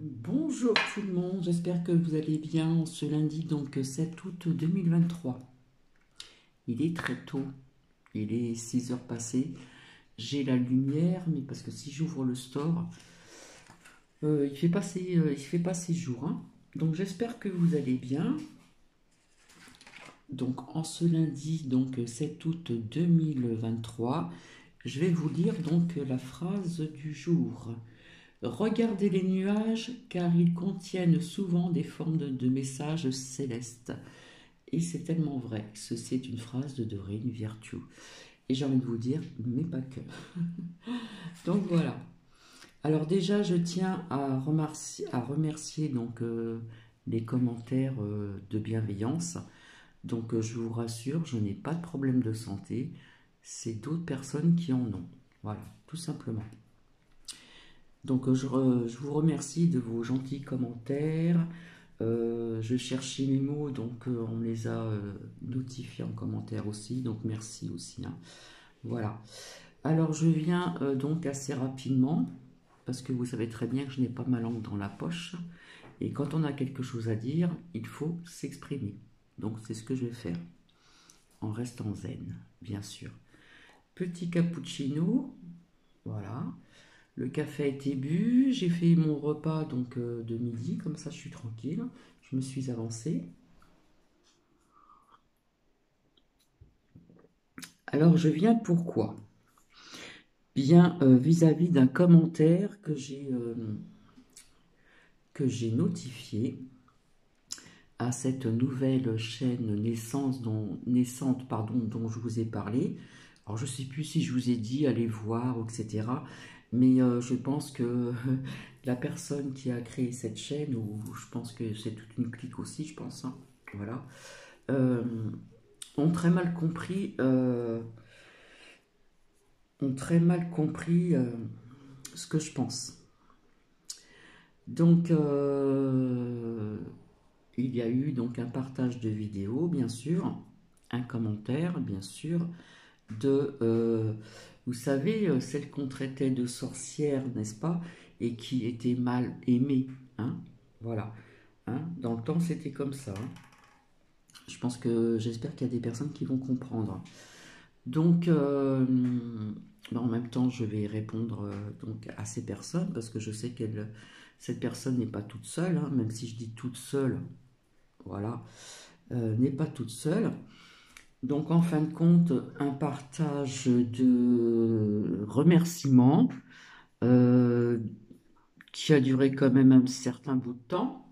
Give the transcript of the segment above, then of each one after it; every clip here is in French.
Bonjour tout le monde, j'espère que vous allez bien ce lundi donc 7 août 2023. Il est très tôt, il est 6 heures passées, j'ai la lumière, mais parce que si j'ouvre le store, il fait passer jour, hein. Donc j'espère que vous allez bien. Donc en ce lundi donc 7 août 2023, je vais vous lire donc la phrase du jour. Regardez les nuages car ils contiennent souvent des formes de messages célestes. Et c'est tellement vrai. Ceci est une phrase de Doreen Virtue. Et j'ai envie de vous dire, mais pas que. Donc voilà. Alors déjà, je tiens à remercier donc, les commentaires de bienveillance. Donc je vous rassure, je n'ai pas de problème de santé. C'est d'autres personnes qui en ont. Voilà, tout simplement. Donc je vous remercie de vos gentils commentaires. Je cherchais mes mots, donc on me les a notifiés en commentaire aussi, donc merci aussi, hein. Voilà. Alors je viens donc assez rapidement, parce que vous savez très bien que je n'ai pas ma langue dans la poche, et quand on a quelque chose à dire, il faut s'exprimer. Donc c'est ce que je vais faire, en restant zen, bien sûr. Petit cappuccino, voilà. Le café a été bu, j'ai fait mon repas donc de midi, comme ça je suis tranquille, je me suis avancée. Alors je viens pourquoi? Bien vis-à-vis d'un commentaire que j'ai notifié à cette nouvelle chaîne naissante dont je vous ai parlé. Alors je ne sais plus si je vous ai dit allez voir, etc. Mais je pense que la personne qui a créé cette chaîne, ou je pense que c'est toute une clique aussi, je pense, hein, voilà, euh, ont très mal compris, ce que je pense. Donc, il y a eu donc un partage de vidéos, bien sûr, un commentaire, bien sûr, vous savez, celle qu'on traitait de sorcière, n'est-ce pas, et qui était mal aimée, hein, voilà, hein, dans le temps, c'était comme ça, hein. J'espère qu'il y a des personnes qui vont comprendre. Donc, en même temps, je vais répondre donc à ces personnes parce que je sais que cette personne n'est pas toute seule, hein, même si je dis toute seule, voilà, n'est pas toute seule. Donc, en fin de compte, un partage de remerciements euh, qui a duré quand même un certain bout de temps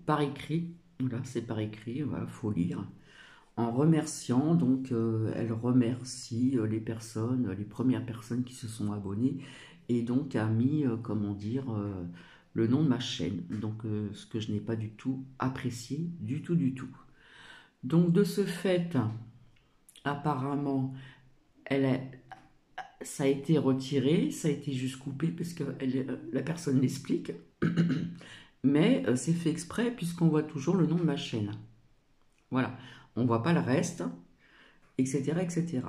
par écrit. Voilà, c'est par écrit, voilà, faut lire. En remerciant, donc elle remercie les premières personnes qui se sont abonnées et donc a mis, comment dire, le nom de ma chaîne. Donc ce que je n'ai pas du tout apprécié, du tout, du tout. Donc de ce fait, apparemment, elle a, ça a été retiré, ça a été juste coupé parce que la personne l'explique. Mais c'est fait exprès puisqu'on voit toujours le nom de ma chaîne. Voilà, on ne voit pas le reste, etc., etc.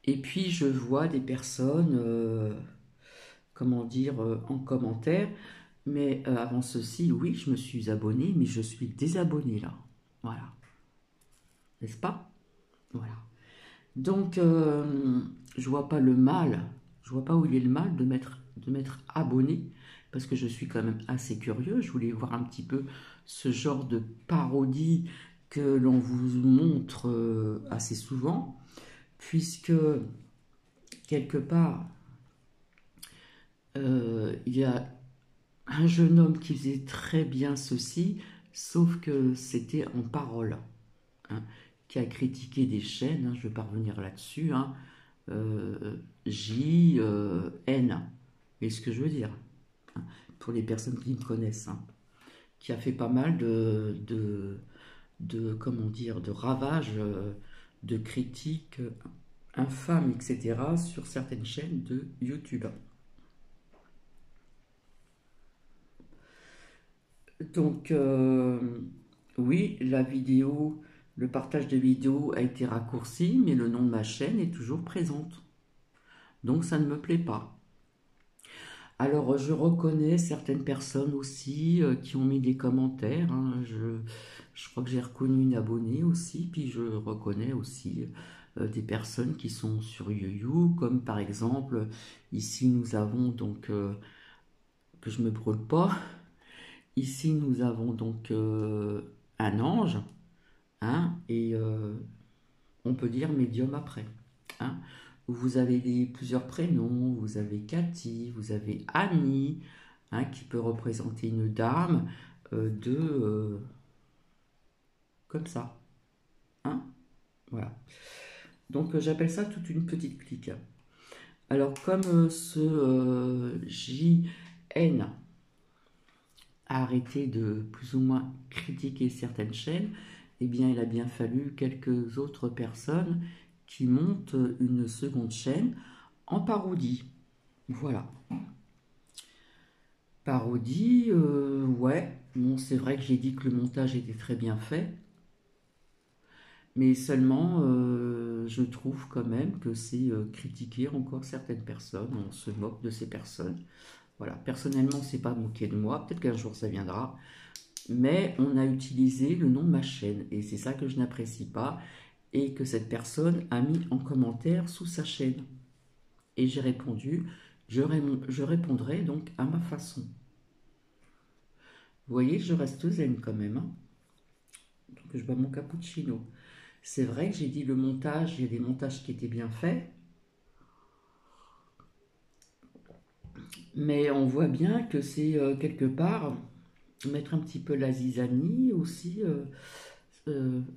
Et puis je vois des personnes, comment dire, en commentaire, mais avant ceci, oui, je me suis abonné, mais je suis désabonné là. Voilà, n'est-ce pas? Voilà. Donc, je vois pas le mal, je vois pas où il est le mal de m'être abonné, parce que je suis quand même assez curieux. Je voulais voir un petit peu ce genre de parodie que l'on vous montre assez souvent, puisque quelque part, il y a un jeune homme qui faisait très bien ceci, sauf que c'était en parole, hein, qui a critiqué des chaînes, hein, je ne vais pas revenir là-dessus, hein, J-N, et ce que je veux dire, hein, pour les personnes qui me connaissent, hein, qui a fait pas mal comment dire, de ravages, de critiques infâmes, etc., sur certaines chaînes de YouTube. Donc, oui, le partage de vidéo a été raccourci, mais le nom de ma chaîne est toujours présente. Donc ça ne me plaît pas. Alors je reconnais certaines personnes aussi qui ont mis des commentaires, hein. Je crois que j'ai reconnu une abonnée aussi, puis je reconnais aussi des personnes qui sont sur YouYou, comme par exemple, ici nous avons donc, que je me brûle pas, ici nous avons donc un ange, hein, et on peut dire médium après, hein. Vous avez plusieurs prénoms, vous avez Cathy, vous avez Annie, hein, qui peut représenter une dame comme ça, hein, voilà. Donc j'appelle ça toute une petite clique. Alors comme ce JN a arrêté de plus ou moins critiquer certaines chaînes, eh bien il a bien fallu quelques autres personnes qui montent une seconde chaîne en parodie. Voilà. Parodie, ouais. Bon, c'est vrai que j'ai dit que le montage était très bien fait, mais seulement je trouve quand même que c'est critiquer encore certaines personnes, on se moque de ces personnes. Voilà, personnellement, c'est pas moquer de moi, peut-être qu'un jour ça viendra, mais on a utilisé le nom de ma chaîne, et c'est ça que je n'apprécie pas, et que cette personne a mis en commentaire sous sa chaîne. Et j'ai répondu, je répondrai donc à ma façon. Vous voyez, je reste zen quand même, hein. Donc je bois mon cappuccino. C'est vrai que j'ai dit le montage, il y a des montages qui étaient bien faits, mais on voit bien que c'est quelque part mettre un petit peu la zizanie aussi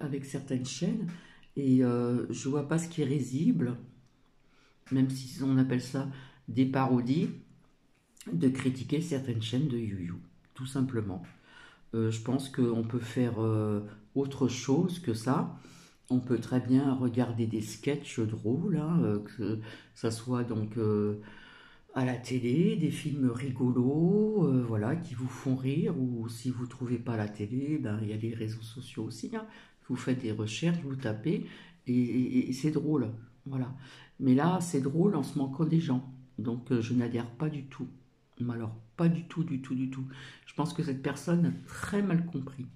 avec certaines chaînes, et je vois pas ce qui est risible, même si on appelle ça des parodies, de critiquer certaines chaînes de YouYou, tout simplement. Je pense qu'on peut faire autre chose que ça. On peut très bien regarder des sketchs drôles, hein, que ça soit donc à la télé, des films rigolos, voilà, qui vous font rire, ou si vous ne trouvez pas la télé, ben, il y a les réseaux sociaux aussi, hein. Vous faites des recherches, vous tapez, et c'est drôle, voilà. Mais là, c'est drôle en se manquant des gens, donc je n'adhère pas du tout. Mais alors, pas du tout, du tout, du tout. Je pense que cette personne a très mal compris.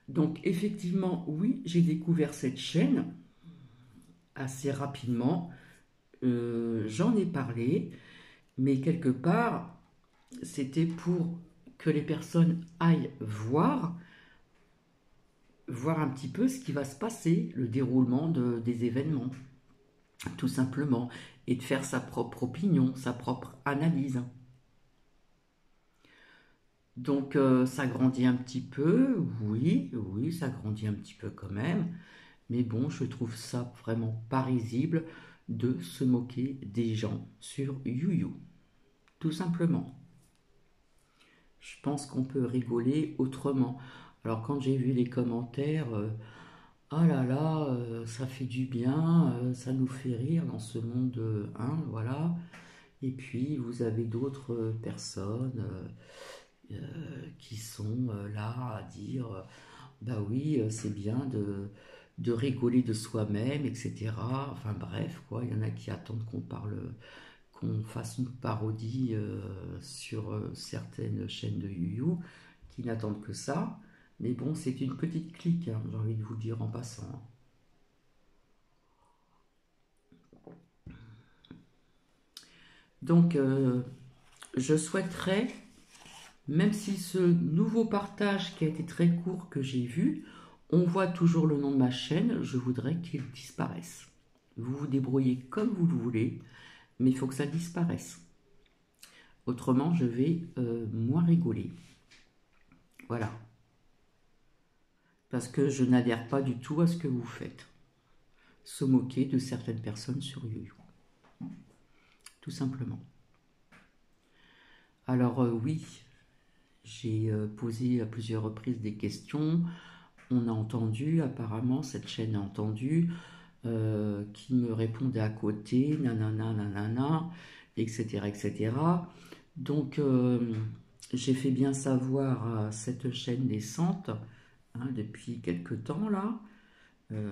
Donc, effectivement, oui, j'ai découvert cette chaîne assez rapidement. J'en ai parlé, mais quelque part, c'était pour que les personnes aillent voir un petit peu ce qui va se passer, le déroulement des événements, tout simplement, et de faire sa propre opinion, sa propre analyse. Donc ça grandit un petit peu, oui, oui, ça grandit un petit peu quand même, mais bon, je trouve ça vraiment pas risible de se moquer des gens sur YouYou, tout simplement. Je pense qu'on peut rigoler autrement. Alors quand j'ai vu les commentaires, ah là là, ça fait du bien, ça nous fait rire dans ce monde, hein, voilà. Et puis vous avez d'autres personnes qui sont là à dire, bah oui, c'est bien de rigoler de soi-même, etc. Enfin bref, quoi, il y en a qui attendent qu'on fasse une parodie sur certaines chaînes de YouYou, qui n'attendent que ça. Mais bon, c'est une petite clique, hein, j'ai envie de vous le dire en passant. Donc, je souhaiterais, même si ce nouveau partage qui a été très court que j'ai vu, on voit toujours le nom de ma chaîne, je voudrais qu'il disparaisse. Vous vous débrouillez comme vous le voulez, mais il faut que ça disparaisse. Autrement, je vais moins rigoler. Voilà. Parce que je n'adhère pas du tout à ce que vous faites. Se moquer de certaines personnes sur YouYou. Tout simplement. Alors oui, j'ai posé à plusieurs reprises des questions. On a entendu, apparemment, cette chaîne a entendu, qui me répondait à côté, nanana, nanana, etc., etc. Donc, j'ai fait bien savoir à cette chaîne naissante, hein, depuis quelque temps là,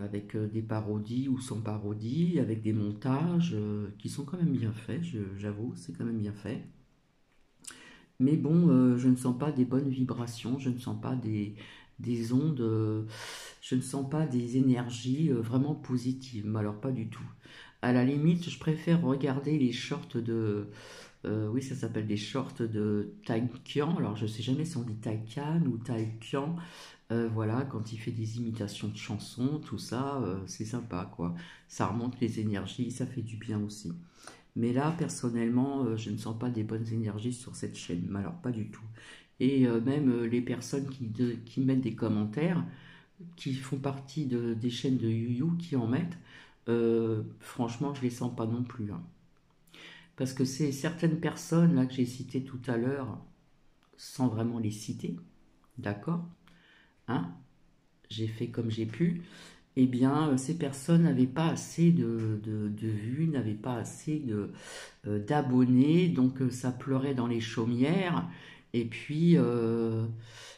avec des parodies ou sans parodie, avec des montages qui sont quand même bien faits, j'avoue, c'est quand même bien fait. Mais bon, je ne sens pas des bonnes vibrations, je ne sens pas des ondes, je ne sens pas des énergies vraiment positives, mais alors pas du tout. À la limite, je préfère regarder les shorts de... oui, ça s'appelle des shorts de Taikian. Alors, je sais jamais si on dit Taikan ou Taikian. Voilà, quand il fait des imitations de chansons, tout ça, c'est sympa, quoi. Ça remonte les énergies, ça fait du bien aussi. Mais là, personnellement, je ne sens pas des bonnes énergies sur cette chaîne. Mais alors, pas du tout. Et même les personnes qui mettent des commentaires, qui font partie des chaînes de YouYou, qui en mettent, franchement, je les sens pas non plus, hein. Parce que c'est certaines personnes là que j'ai citées tout à l'heure, sans vraiment les citer, d'accord, hein, j'ai fait comme j'ai pu, eh bien, ces personnes n'avaient pas assez de vues, n'avaient pas assez d'abonnés, donc ça pleurait dans les chaumières, et puis, euh,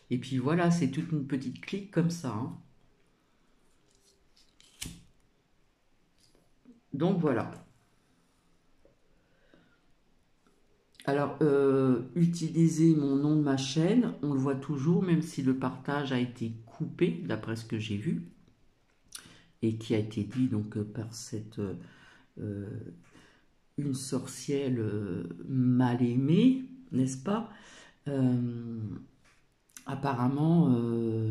et puis voilà, c'est toute une petite clique comme ça, hein. Donc voilà. Alors, utiliser mon nom de ma chaîne, on le voit toujours, même si le partage a été coupé, d'après ce que j'ai vu, et qui a été dit donc par cette euh, une sorcière mal aimée, n'est-ce pas? Euh, Apparemment,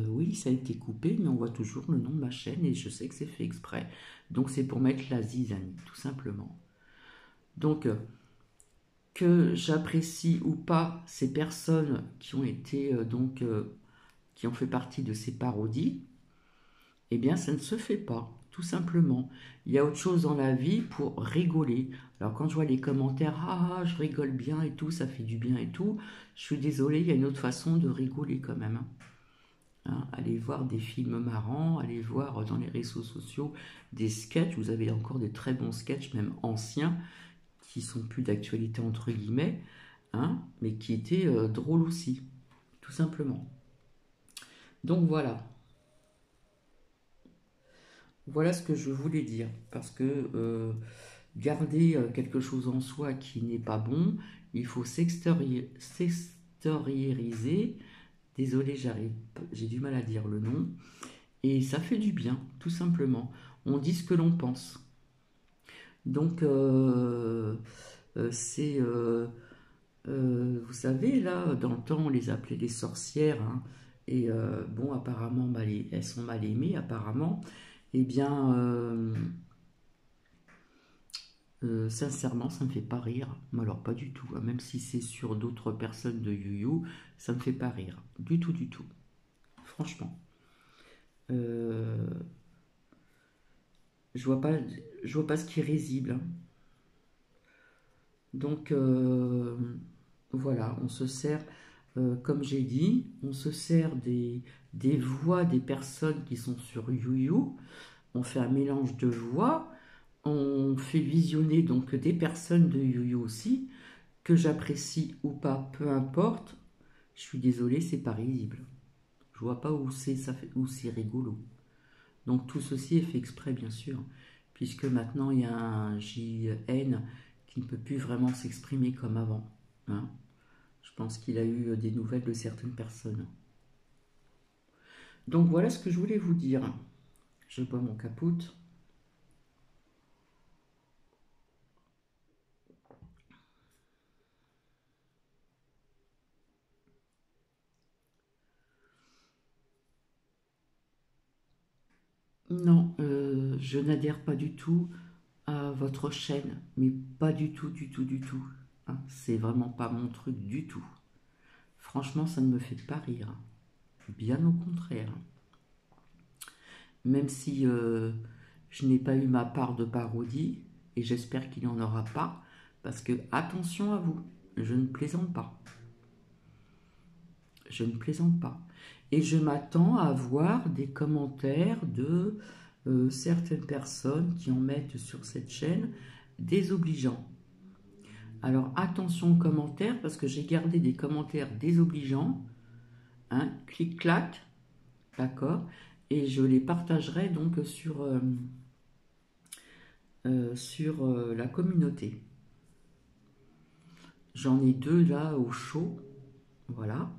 oui, ça a été coupé, mais on voit toujours le nom de ma chaîne, et je sais que c'est fait exprès. Donc c'est pour mettre la zizanie, tout simplement. Donc, que j'apprécie ou pas ces personnes qui ont été qui ont fait partie de ces parodies, eh bien ça ne se fait pas, tout simplement. Il y a autre chose dans la vie pour rigoler. Alors quand je vois les commentaires, ah je rigole bien et tout, ça fait du bien et tout, je suis désolée, il y a une autre façon de rigoler quand même, hein. Hein, allez voir des films marrants, allez voir dans les réseaux sociaux des sketchs, vous avez encore des très bons sketchs, même anciens, qui sont plus d'actualité entre guillemets, hein, mais qui étaient drôles aussi, tout simplement. Donc voilà, voilà ce que je voulais dire, parce que garder quelque chose en soi qui n'est pas bon, il faut s'extérioriser. Désolé, j'ai du mal à dire le nom, et ça fait du bien, tout simplement. On dit ce que l'on pense. Donc, c'est vous savez, là, dans le temps, on les appelait les sorcières, hein, et bon, apparemment, elles sont mal aimées, apparemment. Eh bien, sincèrement, ça me fait pas rire. Mais alors, pas du tout, hein. Même si c'est sur d'autres personnes de YouYou, ça me fait pas rire. Du tout, du tout. Franchement. Euh, je vois pas, je vois pas ce qui est risible, hein. Donc, voilà, on se sert, comme j'ai dit, on se sert des voix des personnes qui sont sur YouYou. On fait un mélange de voix. On fait visionner donc des personnes de YouYou aussi, que j'apprécie ou pas, peu importe. Je suis désolée, c'est pas risible. Je vois pas où c'est rigolo. Donc tout ceci est fait exprès, bien sûr, puisque maintenant il y a un JN qui ne peut plus vraiment s'exprimer comme avant, hein. Je pense qu'il a eu des nouvelles de certaines personnes. Donc voilà ce que je voulais vous dire. Je bois mon capote. Non, je n'adhère pas du tout à votre chaîne, mais pas du tout, du tout, du tout, hein. C'est vraiment pas mon truc du tout. Franchement, ça ne me fait pas rire. Bien au contraire. Même si je n'ai pas eu ma part de parodie, et j'espère qu'il n'y en aura pas, parce que attention à vous, je ne plaisante pas. Je ne plaisante pas. Et je m'attends à voir des commentaires de certaines personnes qui en mettent sur cette chaîne désobligeants. Alors attention aux commentaires, parce que j'ai gardé des commentaires désobligeants, hein, clic-clac, d'accord. et je les partagerai donc sur la communauté. J'en ai deux là au chaud, voilà.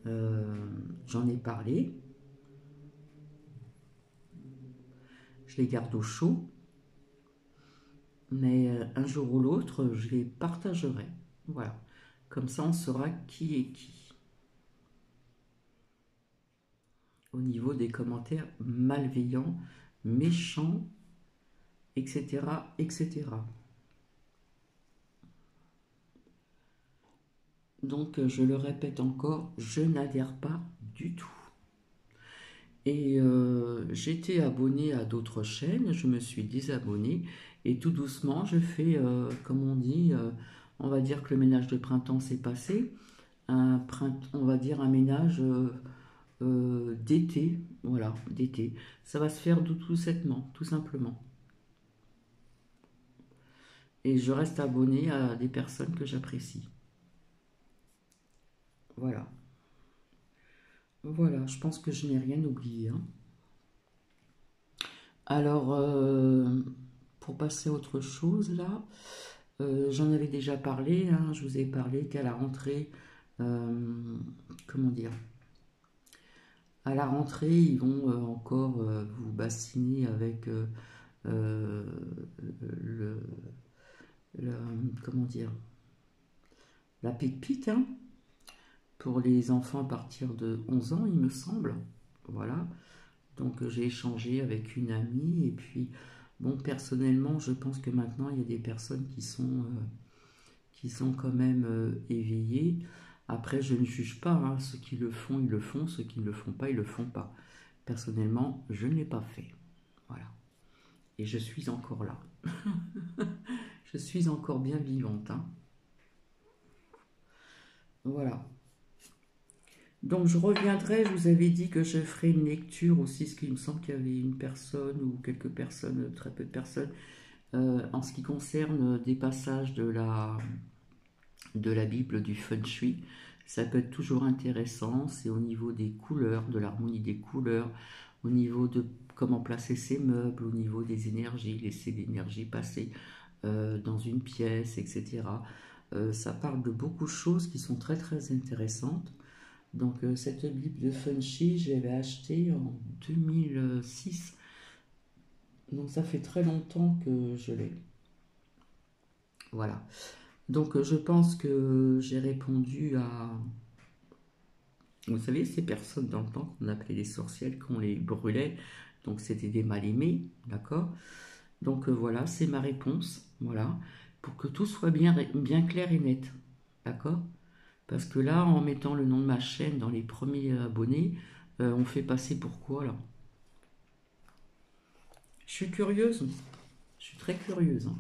J'en ai parlé. Je les garde au chaud, mais un jour ou l'autre, je les partagerai. Voilà. Comme ça, on saura qui est qui. Au niveau des commentaires malveillants, méchants, etc., etc. Donc, je le répète encore, je n'adhère pas du tout. Et j'étais abonnée à d'autres chaînes, je me suis désabonnée et tout doucement je fais, comme on dit, on va dire que le ménage de printemps s'est passé, on va dire un ménage d'été, voilà, d'été. Ça va se faire tout doucettement, tout simplement. Et je reste abonnée à des personnes que j'apprécie. Voilà. Voilà, je pense que je n'ai rien oublié, hein. Alors, pour passer à autre chose, là, j'en avais déjà parlé, hein, je vous ai parlé qu'à la rentrée, comment dire, à la rentrée, ils vont encore vous bassiner avec euh, le, le- comment dire, la pique-pique, hein, pour les enfants à partir de 11 ans, il me semble. Voilà. Donc j'ai échangé avec une amie et puis bon, personnellement, je pense que maintenant il y a des personnes qui sont quand même éveillées. Après, je ne juge pas, hein. Ceux qui le font, ils le font. Ceux qui ne le font pas, ils le font pas. Personnellement, je ne l'ai pas fait. Voilà. Et je suis encore là. Je suis encore bien vivante, hein. Voilà. Donc je reviendrai, je vous avais dit que je ferai une lecture aussi, parce qu'il me semble qu'il y avait une personne ou quelques personnes, très peu de personnes, en ce qui concerne des passages de la Bible du Feng Shui. Ça peut être toujours intéressant, c'est au niveau des couleurs, de l'harmonie des couleurs, au niveau de comment placer ses meubles, au niveau des énergies, laisser l'énergie passer dans une pièce, etc. Ça parle de beaucoup de choses qui sont très très intéressantes. Donc cette Bible de Feng Shui, je l'avais achetée en 2006. Donc ça fait très longtemps que je l'ai. Voilà. Donc je pense que j'ai répondu à... Vous savez, ces personnes dans le temps qu'on appelait les sorcières, qu'on les brûlait, donc c'était des mal-aimés, d'accord. Donc voilà, c'est ma réponse, voilà, pour que tout soit bien, bien clair et net, d'accord. Parce que là, en mettant le nom de ma chaîne dans les premiers abonnés, on fait passer pour quoi là? Je suis curieuse, je suis très curieuse, hein.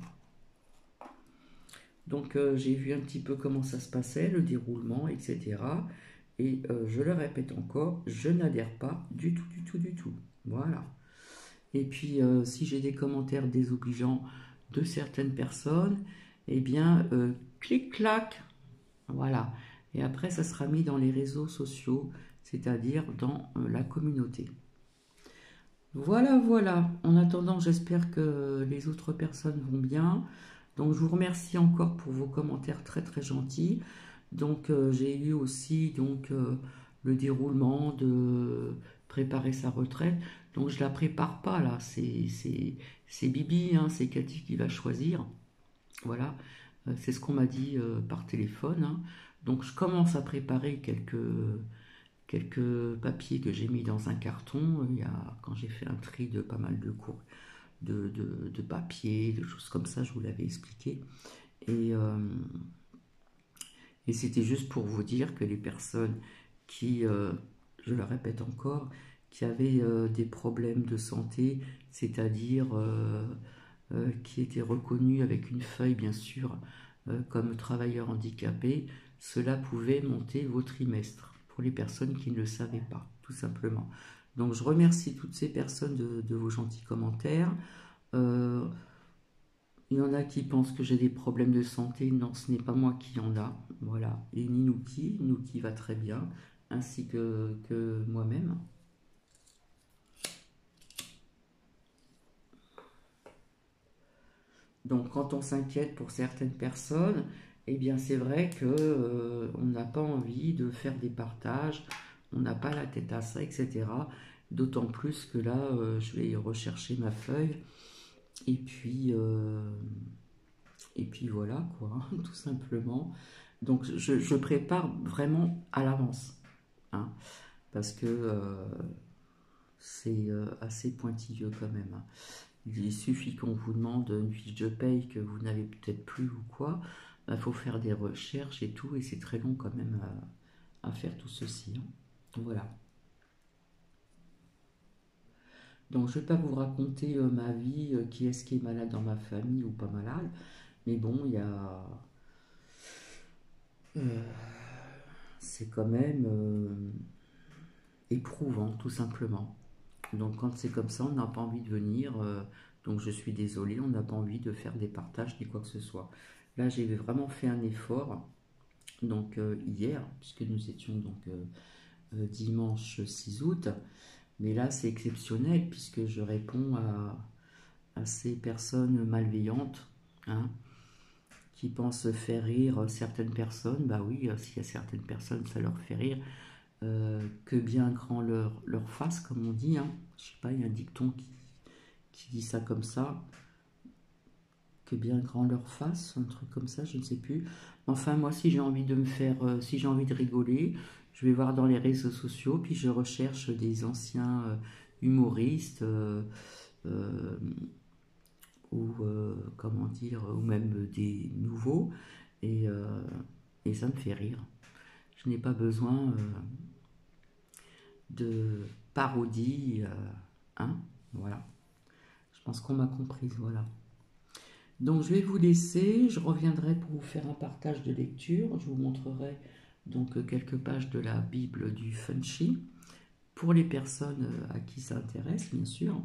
Donc j'ai vu un petit peu comment ça se passait, le déroulement, etc. Et je le répète encore, je n'adhère pas du tout, du tout, du tout. Voilà. Et puis si j'ai des commentaires désobligeants de certaines personnes, eh bien, clic-clac, voilà. Et après, ça sera mis dans les réseaux sociaux, c'est-à-dire dans la communauté. Voilà, voilà. En attendant, j'espère que les autres personnes vont bien. Donc, je vous remercie encore pour vos commentaires très très gentils. Donc, j'ai eu aussi le déroulement de préparer sa retraite. Donc, je la prépare pas là. C'est Bibi, hein, c'est Cathy qui va choisir. Voilà, c'est ce qu'on m'a dit par téléphone, hein. Donc, je commence à préparer quelques papiers que j'ai mis dans un carton. Quand j'ai fait un tri de pas mal de cours de papiers, de choses comme ça, je vous l'avais expliqué. Et, euh, et c'était juste pour vous dire que les personnes qui, je le répète encore, qui avaient des problèmes de santé, c'est-à-dire qui étaient reconnus avec une feuille, bien sûr, comme travailleurs handicapés, cela pouvait monter vos trimestres pour les personnes qui ne le savaient pas, tout simplement. Donc je remercie toutes ces personnes de vos gentils commentaires. Euh, il y en a qui pensent que j'ai des problèmes de santé. Non, ce n'est pas moi qui en a. Voilà. Et Ninuki va très bien, ainsi que moi-même. Donc, quand on s'inquiète pour certaines personnes, eh bien, c'est vrai que on n'a pas envie de faire des partages, on n'a pas la tête à ça, etc. D'autant plus que là, je vais rechercher ma feuille et puis voilà, quoi, tout simplement. Donc, je prépare vraiment à l'avance, hein, parce que c'est assez pointilleux quand même, hein. Il suffit qu'on vous demande une fiche de paye que vous n'avez peut-être plus ou quoi, il faut faire des recherches et tout, et c'est très long quand même à faire tout ceci, hein. Voilà. Donc je ne vais pas vous raconter ma vie, qui est-ce qui est malade dans ma famille ou pas malade, mais bon, il y a... c'est quand même éprouvant, tout simplement. Donc quand c'est comme ça, on n'a pas envie de venir. Donc je suis désolée, on n'a pas envie de faire des partages ni quoi que ce soit. Là, j'ai vraiment fait un effort. Donc hier, puisque nous étions donc dimanche 6 août. Mais là, c'est exceptionnel puisque je réponds à ces personnes malveillantes, hein, qui pensent faire rire certaines personnes. Bah oui, s'il y a certaines personnes, ça leur fait rire. Que bien grand leur face, comme on dit, hein. Je sais pas, il y a un dicton qui dit ça comme ça, que bien grand leur face, un truc comme ça, je ne sais plus. Enfin, moi, si j'ai envie de me faire, si j'ai envie de rigoler, je vais voir dans les réseaux sociaux, puis je recherche des anciens humoristes, euh, ou comment dire, ou même des nouveaux, et, euh, et ça me fait rire. Je n'ai pas besoin de parodie, hein, voilà. Je pense qu'on m'a comprise, voilà. Donc je vais vous laisser, je reviendrai pour vous faire un partage de lecture, je vous montrerai donc quelques pages de la Bible du Funchi, pour les personnes à qui ça intéresse, bien sûr.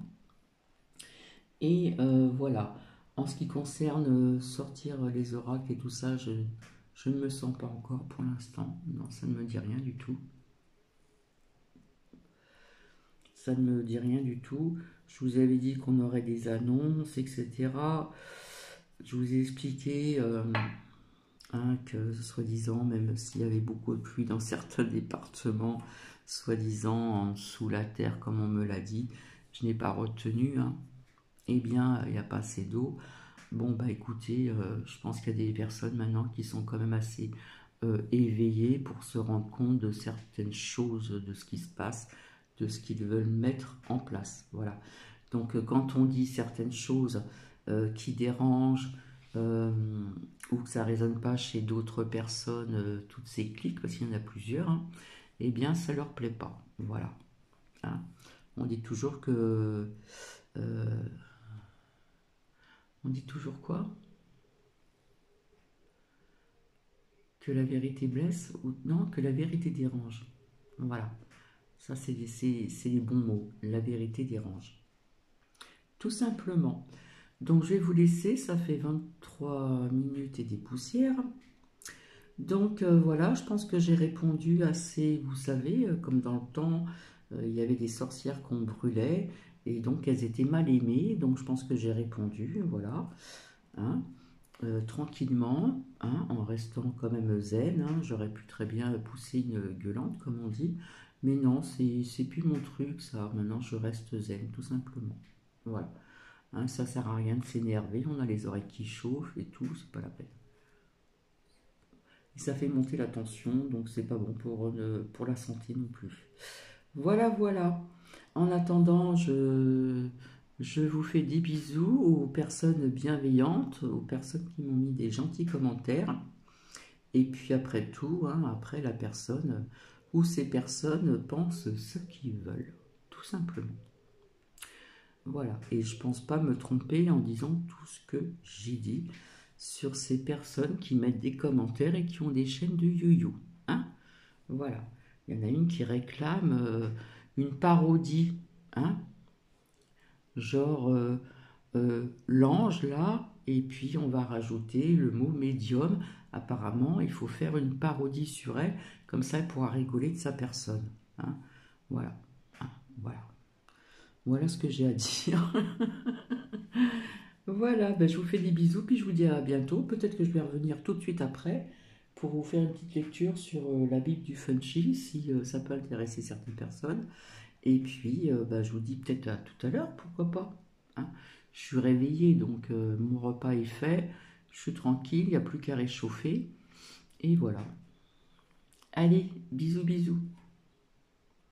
Et voilà, en ce qui concerne sortir les oracles et tout ça, je ne me sens pas encore pour l'instant, non, ça ne me dit rien du tout. Ça ne me dit rien du tout. Je vous avais dit qu'on aurait des annonces, etc. Je vous ai expliqué hein, que, soi-disant, même s'il y avait beaucoup de pluie dans certains départements, soi-disant sous la terre, comme on me l'a dit, je n'ai pas retenu, hein. Eh bien, il n'y a pas assez d'eau. Bon, bah écoutez, je pense qu'il y a des personnes maintenant qui sont quand même assez éveillées pour se rendre compte de certaines choses, de ce qui se passe, de ce qu'ils veulent mettre en place. Voilà. Donc, quand on dit certaines choses qui dérangent, euh, ou que ça ne résonne pas chez d'autres personnes, toutes ces cliques, parce qu'il y en a plusieurs, hein, eh bien, ça ne leur plaît pas. Voilà. Hein. On dit toujours que... euh, on dit toujours quoi? Que la vérité blesse ou non, que la vérité dérange. Voilà, ça c'est les bons mots. La vérité dérange. Tout simplement. Donc je vais vous laisser, ça fait 23 minutes et des poussières. Donc voilà, je pense que j'ai répondu assez, vous savez, comme dans le temps, il y avait des sorcières qu'on brûlait, et donc elles étaient mal aimées, donc je pense que j'ai répondu, voilà. Hein. Tranquillement, hein, en restant quand même zen, hein. J'aurais pu très bien pousser une gueulante, comme on dit, mais non, c'est plus mon truc, ça. Maintenant, je reste zen, tout simplement. Voilà. Hein, ça sert à rien de s'énerver, on a les oreilles qui chauffent et tout, c'est pas la peine. Et ça fait monter la tension, donc c'est pas bon pour la santé non plus. Voilà, voilà. En attendant, je vous fais des bisous aux personnes bienveillantes, aux personnes qui m'ont mis des gentils commentaires. Et puis après tout, hein, après la personne ou ces personnes pensent ce qu'ils veulent, tout simplement. Voilà, et je pense pas me tromper en disant tout ce que j'ai dit sur ces personnes qui mettent des commentaires et qui ont des chaînes de you-you. Hein, voilà, il y en a une qui réclame une parodie, hein, genre l'ange là, et puis on va rajouter le mot médium. Apparemment, il faut faire une parodie sur elle, comme ça elle pourra rigoler de sa personne. Hein. Voilà. Hein, voilà. Voilà ce que j'ai à dire. Voilà, ben, je vous fais des bisous, puis je vous dis à bientôt. Peut-être que je vais revenir tout de suite après pour vous faire une petite lecture sur la Bible du Funchi, si ça peut intéresser certaines personnes. Et puis, ben, je vous dis peut-être à tout à l'heure, pourquoi pas, hein. Je suis réveillée, donc mon repas est fait. Je suis tranquille, il n'y a plus qu'à réchauffer. Et voilà. Allez, bisous, bisous.